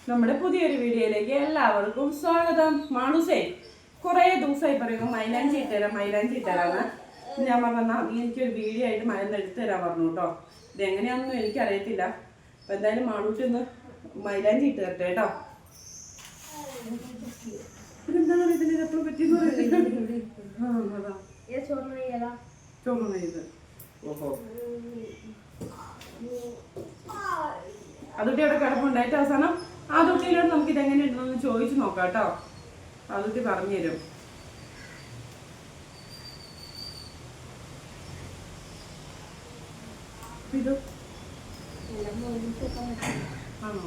നമ്മുടെ പുതിയൊരു വീഡിയോയിലേക്ക് എല്ലാവർക്കും സ്വാഗതം. മാണൂസേ കുറേ ദിവസമായി പറയുന്നു മൈലാഞ്ചി ഇട്ടുതരാന്ന്. ഞാൻ പറഞ്ഞാൽ എനിക്കൊരു വീഡിയോ ആയിട്ട് മരുന്ന് എടുത്തു തരാൻ പറഞ്ഞു കേട്ടോ. ഇതെങ്ങനെയാണെന്നും എനിക്കറിയത്തില്ല. അപ്പം എന്തായാലും മാണൂട്ടി ഒന്ന് മൈലാഞ്ചി ഇട്ട് തരട്ടെ കേട്ടോ. ഇതെന്താ പറയുക, എപ്പോഴും പറ്റിയെന്ന് പറയുന്നത്. ചോറ് ഇത് ഓഹോ അതുട്ടി അവിടെ കിടപ്പുണ്ടായിട്ട് അവസാനം ആ തൊട്ടിയിലോട്ട് നമുക്ക് ഇതെങ്ങനെ ഉണ്ടെന്ന് ചോദിച്ചു നോക്കാം കേട്ടോ. അതുട്ടി പറഞ്ഞു തരും. ഇത് ആണോ?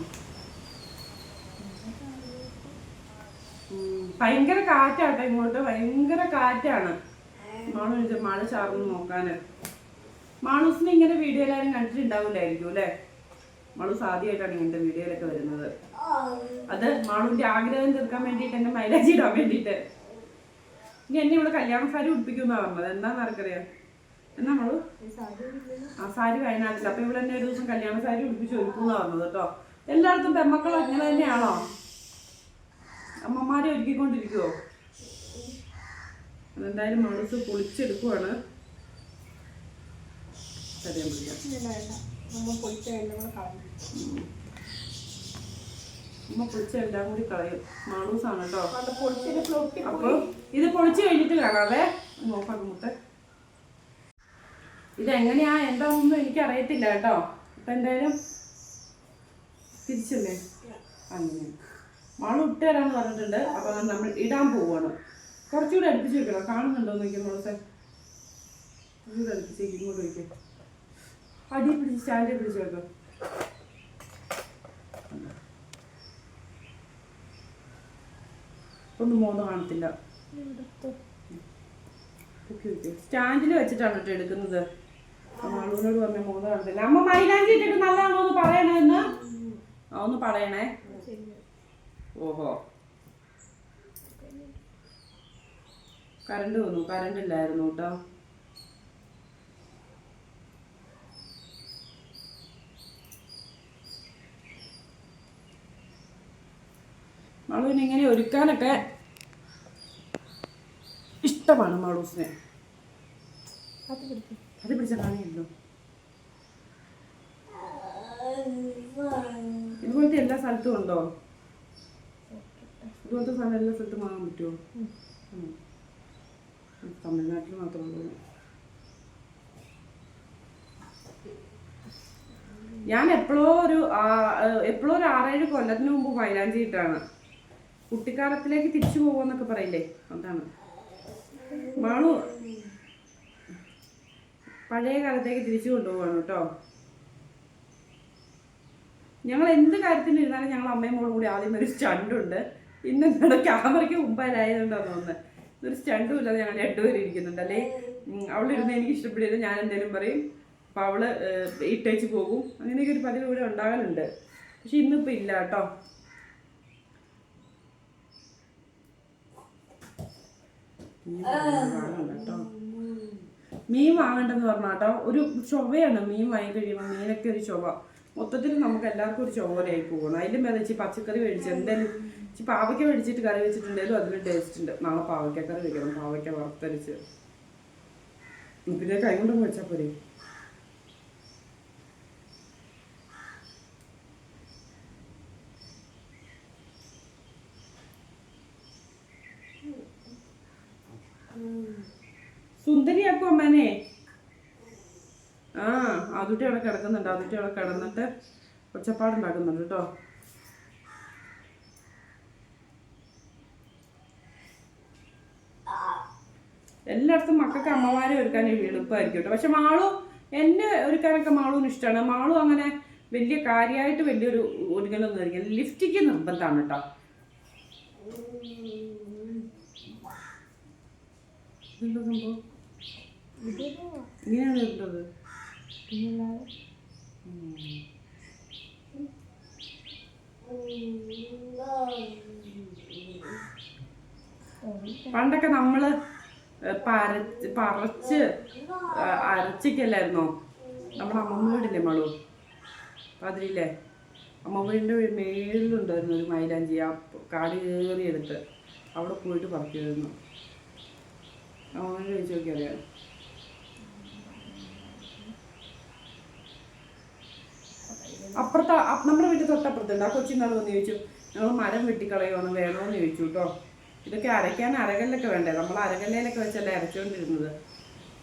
ഭയങ്കര കാറ്റാട്ടോ ഇങ്ങോട്ട്, ഭയങ്കര കാറ്റാണ്. മഴ ചാർന്ന് നോക്കാന്. മാണൂസിനെ ഇങ്ങനെ വീഡിയോ എല്ലാവരും കണ്ടിട്ടുണ്ടാവില്ലായിരിക്കും അല്ലേ? മാളൂസ് ആദ്യമായിട്ടാണ് ഇങ്ങനത്തെ വീഡിയോയിലൊക്കെ വരുന്നത്. അത് മാളൂന്റെ ആഗ്രഹം തീർക്കാൻ വേണ്ടിയിട്ട്, എന്നെ മൈലാഞ്ചി ഇടാൻ വേണ്ടിയിട്ട്. ഇനി എന്നെ ഇവിടെ കല്യാണ സാരി ഉടുപ്പിക്കുമെന്നാ പറഞ്ഞത്. എന്താന്ന് ആർക്കറിയാം? എന്നാ മാളു ആ സാരി വയനാട്ടിൽ. അപ്പൊ ഇവിടെ എന്നെ ഒരു ദിവസം കല്യാണ സാരി ഉടുപ്പിച്ച് ഒരുക്കുമെന്നാ പറഞ്ഞത് കേട്ടോ. എല്ലായിടത്തും പെമ്മക്കളും അങ്ങനെ തന്നെയാണോ? അമ്മമാരെ ഒരുക്കിക്കൊണ്ടിരിക്കുവോ? അതെന്തായാലും മാളൂസ് പൊളിച്ചെടുക്കുവാണ്. ഉമ്മ പൊളിച്ച എല്ലാം കൂടി കളയും. മാളൂസാണ് കേട്ടോ. അപ്പൊ ഇത് പൊളിച്ചു കഴിഞ്ഞിട്ട് കാണാവേ. നോക്കാം മുത്ത. ഇതെങ്ങനെയാ എന്താണെന്നൊന്നും എനിക്കറിയത്തില്ല കേട്ടോ. അപ്പൊ എന്തായാലും തിരിച്ചല്ലേ അങ്ങനെ മാളു ഇട്ട് തരാന്ന് പറഞ്ഞിട്ടുണ്ട്. അപ്പൊ നമ്മൾ ഇടാൻ പോവാണ്. കുറച്ചുകൂടെ അടുപ്പിച്ച് വെക്കണം. കാണുന്നുണ്ടോ നോക്കിയാൽ മോളെ? കുറച്ചുകൂടെ അടുപ്പിച്ചേക്ക്. ഇങ്ങോട്ട് വയ്ക്കാം. അടി പിടിച്ച് സ്റ്റാൻഡിൽ പിടിച്ച് വെക്കാം. ഒന്നും മോന്ന് കാണത്തില്ല. സ്റ്റാൻഡിൽ വെച്ചിട്ടാണ് കേട്ടോ എടുക്കുന്നത്. മാളൂനോട് പറഞ്ഞ മോന്ന് കാണത്തില്ല. അമ്മ മൈലാഞ്ചി ഇട്ടിട്ട് നല്ലതാണോ എന്ന് പറയണേ. എന്ന് ഒന്ന് പറയണേ. ഓഹോ കറണ്ട് വന്നു. കറണ്ട് ഇല്ലായിരുന്നു കേട്ടോ. മാളൂവിന് ഇങ്ങനെ ഒരുക്കാനൊക്കെ ഇഷ്ടമാണ്. മാളൂസിനെ അത് പിടിച്ച കാണിയല്ലോ. ഇതുപോലത്തെ എല്ലാ സ്ഥലത്തും ഉണ്ടോ? ഇതുപോലത്തെ സ്ഥലം എല്ലാ സ്ഥലത്തും വാങ്ങാൻ പറ്റുമോ? തമിഴ്നാട്ടിൽ മാത്രമേ. ഞാൻ എപ്പോഴോ ഒരു 6-7 കൊല്ലത്തിന് മുമ്പ് മൈലാഞ്ചി ഇട്ടാണ്. കുട്ടിക്കാലത്തിലേക്ക് തിരിച്ചു പോകുമെന്നൊക്കെ പറയില്ലേ, അതാണ്. മാളു പഴയ കാലത്തേക്ക് തിരിച്ചു കൊണ്ടുപോവാണ് കേട്ടോ. ഞങ്ങൾ എന്ത് കാര്യത്തിന് ഇരുന്നാലും ഞങ്ങൾ അമ്മയും മോളും കൂടി ആദ്യം ഒരു സ്റ്റണ്ടുണ്ട്. ഇന്ന് നിങ്ങളുടെ ക്യാമറയ്ക്ക് മുമ്പായതുകൊണ്ടാണ് തോന്നുന്നത്. ഇതൊരു സ്റ്റണ്ടും ഇല്ലാതെ ഞങ്ങൾ രണ്ടുപേരും ഇരിക്കുന്നുണ്ട്. അല്ലേ അവളിരുന്ന് എനിക്ക് ഇഷ്ടപ്പെടില്ല, ഞാൻ എന്തേലും പറയും. അപ്പം അവള് ഇട്ടേച്ച് പോകും. അങ്ങനെയൊക്കെ ഒരു പതിവ് ഇവിടെ ഉണ്ടാകലുണ്ട്. പക്ഷെ ഇന്നിപ്പോൾ ഇല്ല കേട്ടോ. കേട്ടോ മീൻ വാങ്ങണ്ടെന്ന് പറഞ്ഞ കേട്ടോ. ഒരു ചൊവയാണ് മീൻ വാങ്ങി കഴിയുമ്പോൾ. മീനൊക്കെ ഒരു ചൊവ. മൊത്തത്തിൽ നമുക്ക് എല്ലാവർക്കും ഒരു ചൊവ്വലായി പോകണം. അതിലും മേടിച്ച് പച്ചക്കറി മേടിച്ച് എന്തായാലും പാവയ്ക്ക മേടിച്ചിട്ട് കറി വെച്ചിട്ടുണ്ടെങ്കിലും അതിന് ടേസ്റ്റ് ഉണ്ട്. നാളെ പാവയ്ക്കക്കറി വെക്കണം. പാവയ്ക്ക വറുത്തരിച്ച് പിന്നെ കൈ കൊണ്ടൊന്ന് വെച്ചാൽ പോരെ. സുന്ദരിയാക്കും അമ്മനെ. അതുട്ടി അവിടെ കിടക്കുന്നുണ്ട്. അതുട്ടി അവിടെ കിടന്നിട്ട് ഒച്ചപ്പാടുണ്ടാക്കുന്നുണ്ട് കേട്ടോ. എല്ലായിടത്തും മക്കൾക്ക് അമ്മമാരെ ഒരുക്കാൻ എളുപ്പമായിരിക്കും കേട്ടോ. പക്ഷെ മാളു എന്നെ ഒരുക്കാനൊക്കെ മാളുവിന് ഇഷ്ടമാണ്. മാളു അങ്ങനെ വലിയ കാര്യമായിട്ട് വലിയൊരു ഒരുങ്ങലൊന്നും ആയിരിക്കും. ലിഫ്റ്റിക്ക് നിർബന്ധമാണ് കേട്ടോ. എന്താ സംഭവം? ഇങ്ങനെയാണ് ഇട്ടത്. പണ്ടൊക്കെ നമ്മള് പറിച്ച് അരച്ചിക്കല്ലായിരുന്നോ? നമ്മുടെ അമ്മമ്മ വീടില്ലേ മാളു? അതിരില്ലേ? അമ്മ വീടിൻ്റെ മേളിലുണ്ടായിരുന്നു ഒരു മൈലാഞ്ചി, ആ കാട് കയറിയെടുത്ത് അവിടെ പോയിട്ട് പറിക്കുമായിരുന്നു. അമ്മ ചോദിച്ചു നോക്കിയറിയാം. അപ്പുറത്ത് നമ്മുടെ വീട്ടിൽ തൊട്ടപ്പുറത്തുണ്ട്. ആ കൊച്ചിനാൾ വന്ന് ചോദിച്ചു ഞങ്ങൾ മരം വെട്ടിക്കളയുമെന്ന് വേണമെന്ന് ചോദിച്ചു കേട്ടോ. ഇതൊക്കെ അരയ്ക്കാൻ അരകല്ലൊക്കെ വേണ്ടേ? നമ്മൾ അരകല്ലയിലൊക്കെ വെച്ചല്ലേ അരച്ചുകൊണ്ടിരുന്നത്.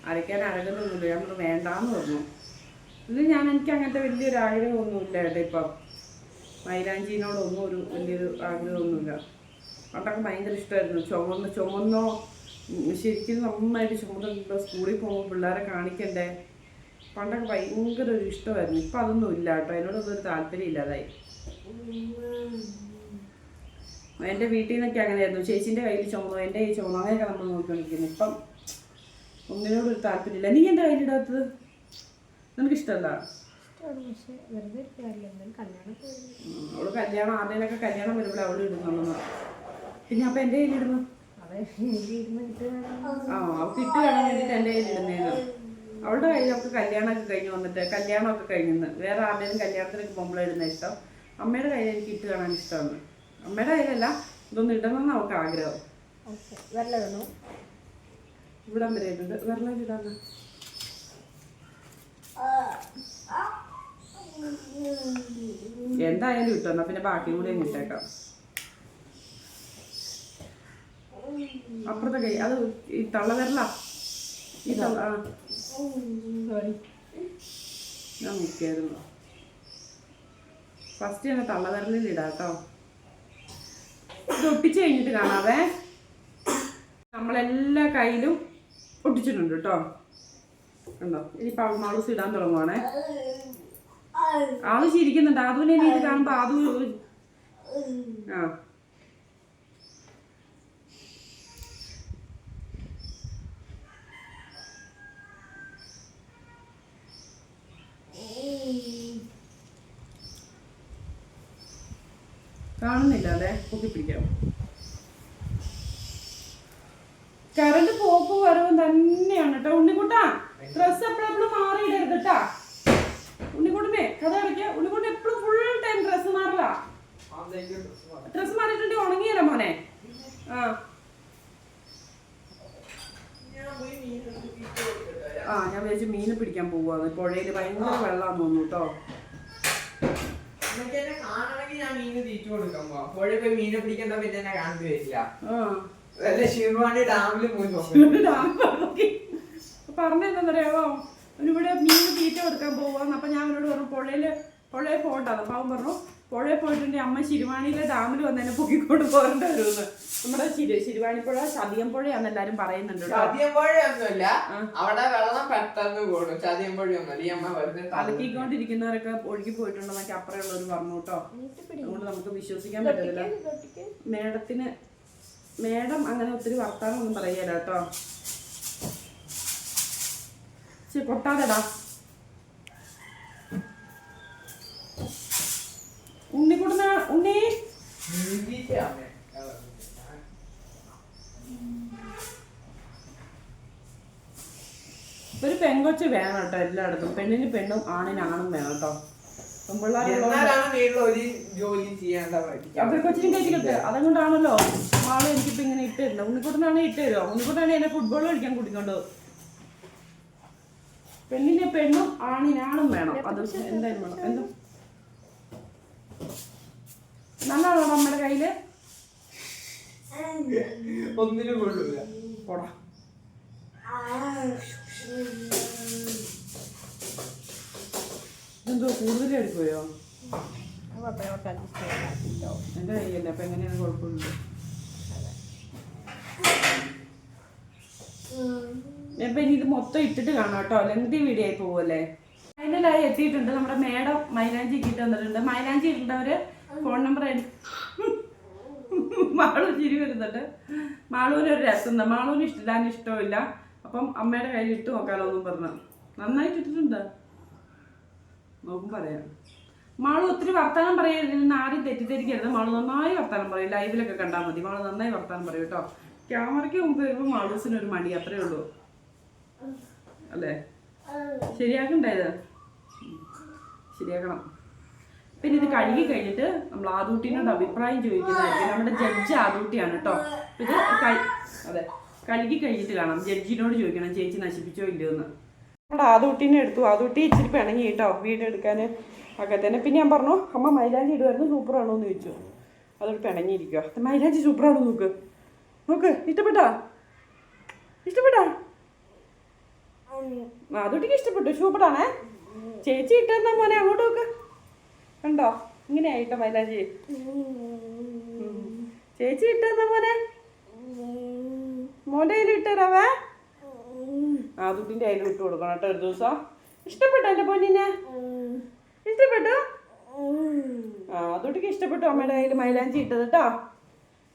അരയ്ക്കാൻ അരകല്ലൊന്നുമില്ല. നമ്മൾ വേണ്ടാന്ന് പറഞ്ഞു. ഇത് എനിക്ക് അങ്ങനത്തെ വലിയൊരു ആഗ്രഹമൊന്നുമില്ല കേട്ടോ. ഇപ്പം മൈലാഞ്ചിനോടൊന്നും ഒരു വലിയൊരു ആഗ്രഹമൊന്നുമില്ല. പണ്ടൊക്കെ ഭയങ്കര ഇഷ്ടമായിരുന്നു. ചുമന്നോ ശരിക്കും നന്നായിട്ട് ചുമന്നുണ്ടോ സ്കൂളിൽ പോകുമ്പോൾ പിള്ളേരെ കാണിക്കണ്ടേ. പണ്ടൊക്കെ ഭയങ്കര ഒരു ഇഷ്ടമായിരുന്നു. ഇപ്പം അതൊന്നും ഇല്ല കേട്ടോ. അതിനോടൊന്നും ഒരു താല്പര്യം ഇല്ലാതായി. എൻ്റെ വീട്ടിൽ നിന്നൊക്കെ അങ്ങനെയായിരുന്നു. ചേച്ചീൻ്റെ കയ്യിൽ ചുമന്നോ എൻ്റെ കയ്യിൽ ചുമന്നോ അങ്ങനെയൊക്കെ നമ്മൾ നോക്കിക്കൊണ്ടിരിക്കുന്നു. ഇപ്പം ഒന്നിനോടൊരു താല്പര്യമില്ല. നീ എൻ്റെ കയ്യിലിടാത്തത് നിനക്കിഷ്ടമല്ല? അവള് കല്യാണം ആരുടെയൊക്കെ കല്യാണം വരുമ്പോൾ അവള് ഇടുന്നുള്ളൂ. പിന്നെ അപ്പം എൻ്റെ കയ്യിലിടുന്നു. അവൾക്ക് ഇട്ട് കാണാൻ വേണ്ടിയിട്ട് എൻ്റെ കയ്യിലിടുന്നേന്ന്. അവളുടെ കയ്യിൽ അവൾക്ക് കല്യാണമൊക്കെ കഴിഞ്ഞ് വന്നിട്ട് കല്യാണമൊക്കെ കഴിഞ്ഞെന്ന് വേറെ ആരുടെയും കല്യാണത്തിനൊക്കെ പോകുമ്പോഴിടുന്ന ഇഷ്ടം. അമ്മയുടെ കയ്യിൽ എനിക്ക് ഇട്ട് കാണാൻ ഇഷ്ടമാണ്. അമ്മയുടെ കയ്യിലല്ല, ഇതൊന്നും ഇടണമെന്ന് അവൾക്ക് ആഗ്രഹം. ഇവിടം വരെ ഇട്ടുണ്ട്. വെള്ളം ഇടാന്ന് എന്തായാലും ഇട്ടോ. പിന്നെ ബാക്കി കൂടെ ഇട്ടേക്കാം. അപ്പുറത്തെ കൈ അത് ഈ തള്ളവിരല ഈ ഞാൻ നോക്കിയായിരുന്നു. ഫസ്റ്റ് തന്നെ തള്ളവിരലിൽ ഇടാം കേട്ടോ. ഇത് ഒട്ടിച്ച് കഴിഞ്ഞിട്ട് കാണാവേ. നമ്മളെല്ലാ കയ്യിലും ഒട്ടിച്ചിട്ടുണ്ട് കേട്ടോ. ഉണ്ടോ? ഇനിയിപ്പോൾ മാളൂസ് ഇടാൻ തുടങ്ങുവാണേ. ആള് ചിരിക്കുന്നുണ്ട്. ആദുവിനെ ഇത് കാണുമ്പോൾ ആദു കാണുന്നില്ല. അതെ, പൊക്കി പിടിക്കാം. കറണ്ട് പോക്ക് വരവും തന്നെയാണ് കേട്ടോ. ഉണ്ണിക്കുട്ടാ ഡ്രസ് എപ്പോഴും മാറിയിടരുത് കേട്ടാ. ഉണ്ണിക്കുട്ടനെ കഥ അടയ്ക്കുക. ഉണ്ണിക്കുട്ടൻ എപ്പോഴും ഫുൾ ടൈം ഡ്രസ്സ് മാറില്ല. ഡ്രസ്സ് മാറിയിട്ടുണ്ടെങ്കിൽ ഉണങ്ങിയല്ലോ മോനെ. ഞാൻ വിചാരിച്ചു മീന് പിടിക്കാൻ പോവാന്ന്. പുഴയിൽ ഭയങ്കര വെള്ളാന്ന് തോന്നുന്നു കേട്ടോ. പറഞ്ഞെന്താറിയാവോ, ഇവിടെ മീന് തീറ്റ കൊടുക്കാൻ പോവാന്ന്. അപ്പൊ ഞാൻ അവനോട് പറഞ്ഞു പുഴയിൽ പോകണ്ടാന്ന്. അപ്പൊ അവൻ പറഞ്ഞു പുഴയിൽ പോയിട്ടുണ്ടെങ്കിൽ അമ്മ ശിരുവാണിയിലെ ഡാമിൽ വന്ന് തന്നെ പൊക്കിക്കൊണ്ട് പോരേണ്ട വരുമെന്ന്. നമ്മുടെ ശിരുവാണിപ്പുഴ ചതിയമ്പുഴയാന്ന് എല്ലാരും പറയുന്നുണ്ട്. അലക്കിക്കൊണ്ടിരിക്കുന്നവരൊക്കെ ഒഴുകി പോയിട്ടുണ്ടെന്നൊക്കെ അപ്പുറമുള്ളവർ പറഞ്ഞു കേട്ടോ. അതുകൊണ്ട് നമുക്ക് വിശ്വസിക്കാൻ പറ്റത്തില്ല. മേഡം അങ്ങനെ ഒത്തിരി വർത്താനം ഒന്നും പറയല കേട്ടോ. പൊട്ടാതെടാ. ഉണ്ണിക്കുട്ടന ഉണ്ണി ഒരു പെങ്കൊച്ച് വേണം കേട്ടോ എല്ലായിടത്തും. പെണ്ണിന് പെണ്ണും ആണിന് ആണും വേണം കേട്ടോ. കൊച്ചിനും കേട്ടിട്ട് അതുകൊണ്ടാണല്ലോ ആളും എനിക്കിപ്പോ ഇങ്ങനെ ഇട്ട് തരുന്നത്. ഉണ്ണിക്കുട്ടനാണെങ്കിൽ ഇട്ട് തരുമോ? ഉണ്ണിക്കുട്ടനാണെങ്കിൽ എന്നെ ഫുട്ബോൾ കളിക്കാൻ കൂട്ടിക്കൊണ്ട്. പെണ്ണിന് പെണ്ണും ആണിനാണും വേണം. അത് എന്തായാലും വേണം. എന്തോ നല്ലതാണോ നമ്മുടെ കയ്യില്? ഒന്നിനും കൊള്ളൂല. പോടാ. ഇതെന്തോ കൂടുതൽ എടുക്കുവോ? എന്റെ കയ്യല്ലേ. അപ്പൊ എങ്ങനെയാണ് കുഴപ്പമില്ല. ഇപ്പൊ ഇനി ഇത് മൊത്തം ഇട്ടിട്ട് കാണാം കേട്ടോ. ലെങ്തി വീഡിയോ ആയി പോവല്ലേ. ഫൈനലായി എത്തിയിട്ടുണ്ട്. നമ്മുടെ മേഡം മൈലാഞ്ചി ഇട്ട് വന്നിട്ടുണ്ട്. മൈലാഞ്ചി ഇട്ടവര് ഫോൺ നമ്പർ മാളു ചിരി വരുന്നുണ്ട്. മാളൂന് ഒരു രസം. മാളൂന് ഇഷ്ടമില്ലാന്ന് ഇഷ്ടമില്ല. അപ്പം അമ്മയുടെ കയ്യിൽ ഇട്ട് നോക്കാലോ എന്നും പറഞ്ഞു. നന്നായിട്ട് ഇട്ടിട്ടുണ്ട്. നോക്കും പറയാം. മാളു ഒത്തിരി വർത്താനം പറയരുതെന്ന് ആരും തെറ്റിദ്ധരിക്കരുത്. മാളു നന്നായി വർത്താനം പറയും. ലൈവിലൊക്കെ കണ്ടാൽ മതി. മാളു നന്നായി വർത്താനം പറയും കേട്ടോ. ക്യാമറയ്ക്ക് മുമ്പ് വരുമ്പോൾ മാളൂസിനൊരു മടി, അത്രേ ഉള്ളൂ അല്ലേ? ശരിയാക്കണ്ടായത് ശരിയാക്കണം. പിന്നെ ഇത് കഴുകി കഴിഞ്ഞിട്ട് നമ്മൾ ആദൂട്ടിനോട് അഭിപ്രായം ചോദിക്കുന്നതായിരിക്കും. നമ്മുടെ ജഡ്ജ് ആദൂട്ടിയാണ് കേട്ടോ. ഇത് അതെ കഴുകി കഴിഞ്ഞിട്ട് കാണാം. ജഡ്ജിനോട് ചോദിക്കണം ചേച്ചി നശിപ്പിച്ചോ ഇല്ലയോ എന്ന്. നമ്മുടെ ആദൂട്ടിനെ എടുത്തു. ആദൂട്ടി ഇച്ചിരി പിണങ്ങി കേട്ടോ വീഡിയോ എടുക്കാൻ ഒക്കെ തന്നെ. പിന്നെ ഞാൻ പറഞ്ഞു അമ്മ മൈലാഞ്ചി ഇടുമായിരുന്നു സൂപ്പറാണോ എന്ന് ചോദിച്ചു. അതോട് പിണങ്ങിയിരിക്കുക. മൈലാഞ്ചി സൂപ്പറാണോ നോക്ക് നോക്ക്. ഇഷ്ടപ്പെട്ടാ ആദൂട്ടിക്ക് ഇഷ്ടപ്പെട്ടു. സൂപ്പറാണേ. ചേച്ചി ഇട്ടെന്നാ മോനെ അങ്ങോട്ട് നോക്ക്. കണ്ടോ ഇങ്ങനെ ആയിട്ടോ മൈലാഞ്ചി. ചേച്ചി ഇട്ടെന്നാ മോൻ്റെ കയ്യിൽ ഇട്ടരാവേ. ആദൂട്ടിൻ്റെ കയ്യിൽ ഇട്ട് കൊടുക്കണം കേട്ടോ ഒരു ദിവസം. ഇഷ്ടപ്പെട്ടോ എൻ്റെ പൊന്നിനെ? ഇഷ്ടപ്പെട്ടു? ആദൂട്ടിക്ക് ഇഷ്ടപ്പെട്ടു അമ്മയുടെ കയ്യിൽ മൈലാഞ്ചി ഇട്ടത് കേട്ടോ.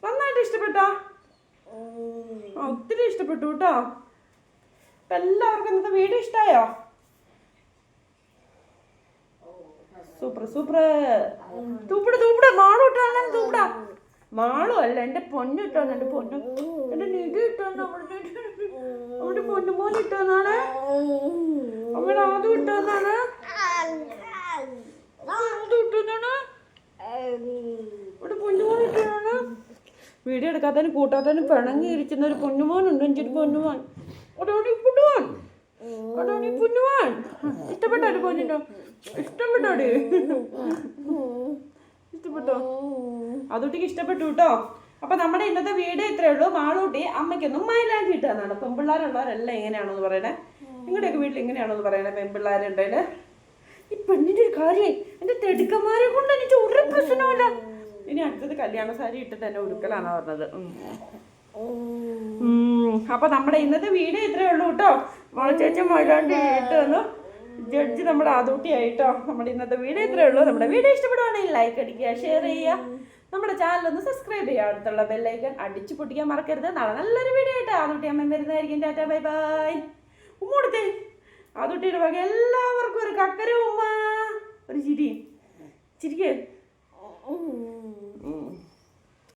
നന്നായിട്ട് ഇഷ്ടപ്പെട്ടോ? ഒത്തിരി ഇഷ്ടപ്പെട്ടു കേട്ടോ. എല്ലാവർക്കും ഇന്നത്തെ വീഡിയോ ഇഷ്ടമായോ? Super super. തൂപ്പിട മാളു ഇട്ടോ. അങ്ങനെ തൂപ്പിടാ. മാളു അല്ല എൻ്റെ പൊന്നു ഇട്ടോ. എൻ്റെ പൊന്നു എൻ്റെ നിധി ഇട്ടോ. നമ്മുടെ പൊന്നുമോൻ ഇട്ടോന്നാണ്. അമ്മയുടെ ആദ്യം ഇട്ടോന്നാണ്. ഇവിടെ പൊന്നുമോൻ ഇട്ടോന്നാണ്. വീഡിയോ എടുക്കാത്തതിന് കൂട്ടാത്തതിന് പിണങ്ങി ഇരിക്കുന്ന ഒരു പൊന്നുമോനുണ്ട്. എനിക്കൊരു പൊന്നുമോൻ. പൊന്നുമോൻ ഇഷ്ടപ്പെട്ടോ? പൊന്നിട്ടോ ഇഷ്ടപ്പെട്ടോടി? ഇഷ്ടപ്പെട്ടോ? അതുട്ടിക്ക് ഇഷ്ടപ്പെട്ടു കേട്ടോ. അപ്പൊ നമ്മുടെ ഇന്നത്തെ വീഡിയോ ഇത്രയേ ഉള്ളൂ. മാളൂട്ടി അമ്മയ്ക്കൊന്നും മൈലാഞ്ചി ഇട്ടാന്നാണ്. പെൺപിള്ളേരുള്ളവരെല്ലാം എങ്ങനെയാണോന്ന് പറയണേ. നിങ്ങളുടെയൊക്കെ വീട്ടിൽ എങ്ങനെയാണോന്ന് പറയണേ പെൺപിള്ളേരുണ്ടേല്. ഈ പെണ്ണിന്റെ ഒരു കാര്യം എന്റെ തെടുക്കന്മാരെ കൊണ്ട് എനിക്ക് ഒരു പ്രശ്നമില്ല. ഇനി അടുത്തത് കല്യാണ സാരി ഇട്ടിട്ട് എന്നെ ഉടുക്കലാണ് പറഞ്ഞത്. അപ്പൊ നമ്മുടെ ഇന്നത്തെ വീഡിയോ ഇത്രയേ ഉള്ളൂ കേട്ടോ. ചേച്ചി മൈലാഞ്ചി ഇട്ട് വന്നു. ജഡ്ജി നമ്മുടെ ആദൂട്ടി ആയിട്ടോ. നമ്മുടെ ഇന്നത്തെ വീഡിയോ ഇത്രയേ ഉള്ളൂ. നമ്മുടെ വീഡിയോ ഇഷ്ടപ്പെടുവാണെങ്കിൽ ലൈക്ക് അടിക്കുക, ഷെയർ ചെയ്യുക, നമ്മുടെ ചാനൽ ഒന്ന് സബ്സ്ക്രൈബ് ചെയ്യുക, അടുത്തുള്ള ബെല്ലൈക്കൺ അടിച്ചു പൊട്ടിക്കാൻ മറക്കരുത്. നാളെ നല്ലൊരു വീഡിയോ ആയിട്ട് ആദൂട്ടി അമ്മ വരുന്നതായിരിക്കും. Tata bye bye. ഉമ്മ കൊടുത്തേ. ആദൂട്ടിയുടെ വക എല്ലാവർക്കും ഒരു കക്കര ഉമ്മ. ഒരു ചിരിക്കേ.